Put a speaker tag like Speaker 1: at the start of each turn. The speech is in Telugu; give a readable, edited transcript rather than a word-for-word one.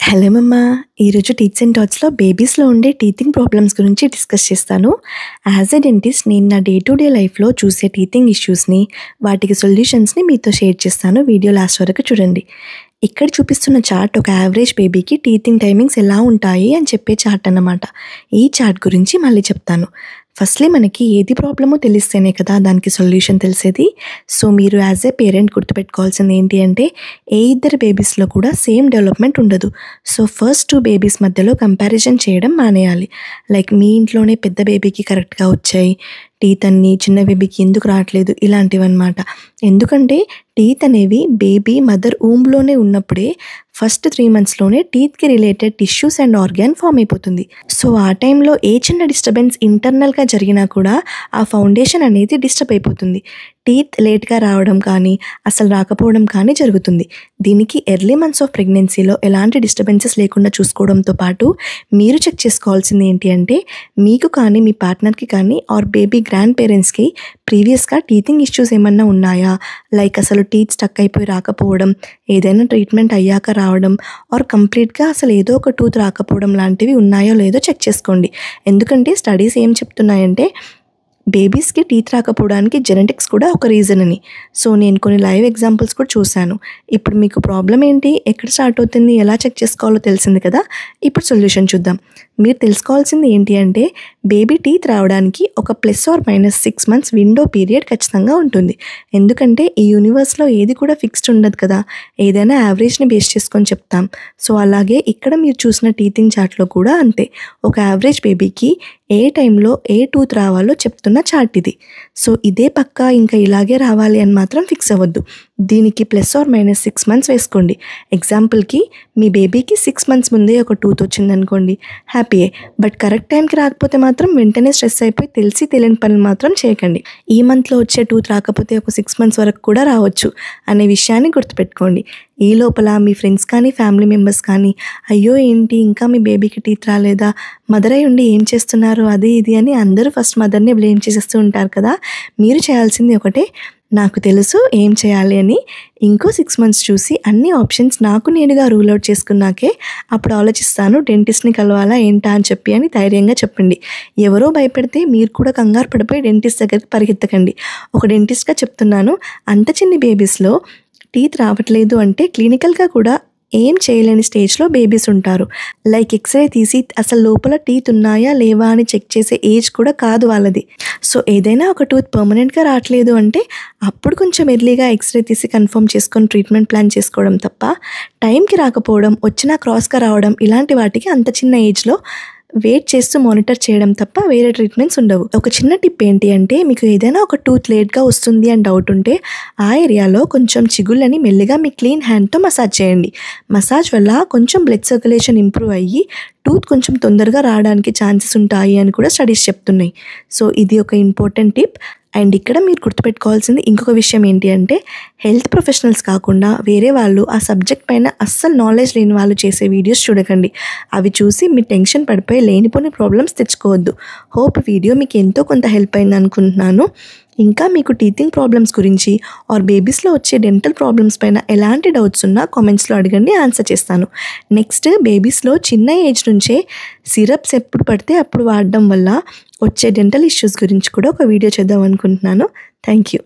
Speaker 1: హలో మమ్మా! ఈరోజు టీత్స్ అండ్ టాట్స్‌లో బేబీస్‌లో ఉండే టీతింగ్ ప్రాబ్లమ్స్ గురించి డిస్కస్ చేస్తాను. యాజ్ ఎ డెంటిస్ట్ నేను నా డే టు డే లైఫ్‌లో చూసే టీతింగ్ ఇష్యూస్‌ని, వాటికి సొల్యూషన్స్‌ని మీతో షేర్ చేస్తాను. వీడియో లాస్ట్ వరకు చూడండి. ఇక్కడ చూపిస్తున్న చార్ట్ ఒక యావరేజ్ బేబీకి టీతింగ్ టైమింగ్స్ ఎలా ఉంటాయి అని చెప్పే చార్ట్ అన్నమాట. ఈ చార్ట్ గురించి మళ్ళీ చెప్తాను. ఫస్ట్‌లీ మనకి ఏది ప్రాబ్లమో తెలిస్తేనే కదా దానికి సొల్యూషన్ తెలిసేది. సో మీరు యాజ్ ఎ పేరెంట్ గుర్తుపెట్టుకోవాల్సింది ఏంటి అంటే ఏ ఇద్దరు బేబీస్‌లో కూడా సేమ్ డెవలప్‌మెంట్ ఉండదు. సో ఫస్ట్ 2 బేబీస్ మధ్యలో కంపారిజన్ చేయడం మానేయాలి. లైక్ మీ ఇంట్లోనే పెద్ద బేబీకి కరెక్ట్‌గా వచ్చాయి టీత్ అన్నీ, చిన్న బేబీకి ఎందుకు రావట్లేదు ఇలాంటివన్నమాట. ఎందుకంటే టీత్ అనేవి బేబీ మదర్ ఊంబ్‌లోనే ఉన్నప్పుడే ఫస్ట్ 3 మంత్స్‌లోనే టీత్‌కి related tissues and organ form అయిపోతుంది. సో ఆ టైంలో ఏ చిన్న డిస్టర్బెన్స్ ఇంటర్నల్‌గా జరిగినా కూడా ఆ ఫౌండేషన్ అనేది డిస్టర్బ్ అయిపోతుంది. టీత్ లేట్‌గా రావడం కానీ, అసలు రాకపోవడం కానీ జరుగుతుంది. దీనికి ఎర్లీ మంత్స్ ఆఫ్ ప్రెగ్నెన్సీలో ఎలాంటి డిస్టర్బెన్సెస్ లేకుండా చూసుకోవడంతో పాటు మీరు చెక్ చేసుకోవాల్సింది ఏంటి అంటే మీకు కానీ, మీ పార్ట్నర్‌కి కానీ ఆర్ బేబీ గ్రాండ్ పేరెంట్స్‌కి ప్రీవియస్‌గా టీతింగ్ ఇష్యూస్ ఏమన్నా ఉన్నాయా? లైక్ అసలు టీత్ స్టక్ అయిపోయి రాకపోవడం, ఏదైనా ట్రీట్మెంట్ అయ్యాక రావడం ఆర్ కంప్లీట్‌గా అసలు ఏదో ఒక టూత్ రాకపోవడం లాంటివి ఉన్నాయో లేదో చెక్ చేసుకోండి. ఎందుకంటే స్టడీస్ ఏం చెప్తున్నాయంటే బేబీస్‌కి టీత్ రాకపోవడానికి జెనెటిక్స్ కూడా ఒక రీజన్ అని. సో నేను కొన్ని లైవ్ ఎగ్జాంపుల్స్ కూడా చూశాను. ఇప్పుడు మీకు ప్రాబ్లమ్ ఏంటి? ఎక్కడ స్టార్ట్ అవుతుంది? ఎలా చెక్ చేసుకోవాలో తెలిసింది కదా! ఇప్పుడు సొల్యూషన్ చూద్దాం. మీరు తెలుసుకోవాల్సింది ఏంటి అంటే బేబీ టీత్ రావడానికి ఒక +/- 6 మంత్స్ విండో పీరియడ్ ఖచ్చితంగా ఉంటుంది. ఎందుకంటే ఈ యూనివర్స్‌లో ఏది కూడా ఫిక్స్డ్ ఉండదు కదా! ఏదైనా యావరేజ్‌ని బేస్ చేసుకొని చెప్తాం. సో అలాగే ఇక్కడ మీరు చూసిన టీతింగ్ చార్ట్‌లో కూడా అంతే. ఒక యావరేజ్ బేబీకి ఏ టైంలో ఏ టూత్ రావాలో చెప్తున్న చార్ట్ ఇది. సో ఇదే పక్కా ఇంకా ఇలాగే రావాలి అని మాత్రం ఫిక్స్ అవ్వద్దు. దీనికి +/- 6 మంత్స్ వేసుకోండి. ఎగ్జాంపుల్‌కి మీ బేబీకి 6 మంత్స్ ముందే ఒక టూత్ వచ్చిందనుకోండి, హ్యాపీయే. బట్ కరెక్ట్ టైంకి రాకపోతే మాత్రం వెంటనే స్ట్రెస్ అయిపోయి తెలిసి తెలియని పనులు మాత్రం చేయకండి. ఈ మంత్లో వచ్చే టూత్ రాకపోతే ఒక 6 మంత్స్ వరకు కూడా రావచ్చు అనే విషయాన్ని గుర్తుపెట్టుకోండి. ఈ లోపల మీ ఫ్రెండ్స్ కానీ, ఫ్యామిలీ మెంబర్స్ కానీ అయ్యో ఏంటి ఇంకా మీ బేబీకి టీత్ రాలేదా? మదర్ అయి ఉండి ఏం చేస్తున్నారు? అది ఇది అని అందరూ ఫస్ట్ మదర్‌నే బ్లేమ్ చేసేస్తూ ఉంటారు కదా! మీరు చేయాల్సింది ఒకటే, నాకు తెలుసు ఏం చేయాలి అని. ఇంకో 6 మంత్స్ చూసి అన్ని ఆప్షన్స్ నాకు నేనుగా రూల్ అవుట్ చేసుకున్నాకే అప్పుడు ఆలోచిస్తాను డెంటిస్ట్‌ని కలవాలా ఏంటా అని చెప్పి అని ధైర్యంగా చెప్పండి. ఎవరో భయపెడితే మీరు కూడా కంగారు పడిపోయి డెంటిస్ట్ దగ్గరికి పరిగెత్తకండి. ఒక డెంటిస్ట్‌గా చెప్తున్నాను, అంత చిన్ని బేబీస్‌లో టీత్ రావట్లేదు అంటే క్లినికల్‌గా కూడా ఏం చేయలేని స్టేజ్‌లో బేబీస్ ఉంటారు. లైక్ ఎక్స్‌రే తీసి అసలు లోపల టీత్ ఉన్నాయా లేవా అని చెక్ చేసే ఏజ్ కూడా కాదు వాళ్ళది. సో ఏదైనా ఒక టూత్ పర్మనెంట్‌గా రావట్లేదు అంటే అప్పుడు కొంచెం ఎర్లీగా ఎక్స్‌రే తీసి కన్ఫర్మ్ చేసుకొని ట్రీట్మెంట్ ప్లాన్ చేసుకోవడం తప్ప టైంకి రాకపోవడం, వచ్చినా క్రాస్‌గా రావడం ఇలాంటి వాటికి అంత చిన్న ఏజ్‌లో వెయిట్ చేస్తూ మానిటర్ చేయడం తప్ప వేరే ట్రీట్మెంట్స్ ఉండవు. ఒక చిన్న టిప్ ఏంటి అంటే మీకు ఏదైనా ఒక టూత్ లేట్‌గా వస్తుంది అని డౌట్ ఉంటే ఆ ఏరియాలో కొంచెం చిగుళ్ళని మెల్లిగా మీ క్లీన్ హ్యాండ్‌తో మసాజ్ చేయండి. మసాజ్ వల్ల కొంచెం బ్లడ్ సర్క్యులేషన్ ఇంప్రూవ్ అయ్యి టూత్ కొంచెం తొందరగా రావడానికి ఛాన్సెస్ ఉంటాయి అని కూడా స్టడీస్ చెప్తున్నాయి. సో ఇది ఒక ఇంపార్టెంట్ టిప్. అండ్ ఇక్కడ మీరు గుర్తుపెట్టుకోవాల్సింది ఇంకొక విషయం ఏంటి అంటే హెల్త్ ప్రొఫెషనల్స్ కాకుండా వేరే వాళ్ళు ఆ సబ్జెక్ట్ పైన అస్సలు నాలెడ్జ్ లేని వాళ్ళు చేసే వీడియోస్ చూడకండి. అవి చూసి మీరు టెన్షన్ పడిపోయి లేనిపోని ప్రాబ్లమ్స్ తెచ్చుకోవద్దు. హోప్ వీడియో మీకు ఎంతో కొంత హెల్ప్ అయింది అనుకుంటున్నాను. ఇంకా మీకు టీతింగ్ ప్రాబ్లమ్స్ గురించి ఆర్ బేబీస్‌లో వచ్చే డెంటల్ ప్రాబ్లమ్స్ పైన ఎలాంటి డౌట్స్ ఉన్నా కామెంట్స్‌లో అడగండి, ఆన్సర్ చేస్తాను. నెక్స్ట్ బేబీస్‌లో చిన్న ఏజ్ నుంచే సిరప్స్ ఎప్పుడు పడితే అప్పుడు వాడడం వల్ల వచ్చే డెంటల్ ఇష్యూస్ గురించి కూడా ఒక వీడియో చేద్దాం అనుకుంటున్నాను. Thank you.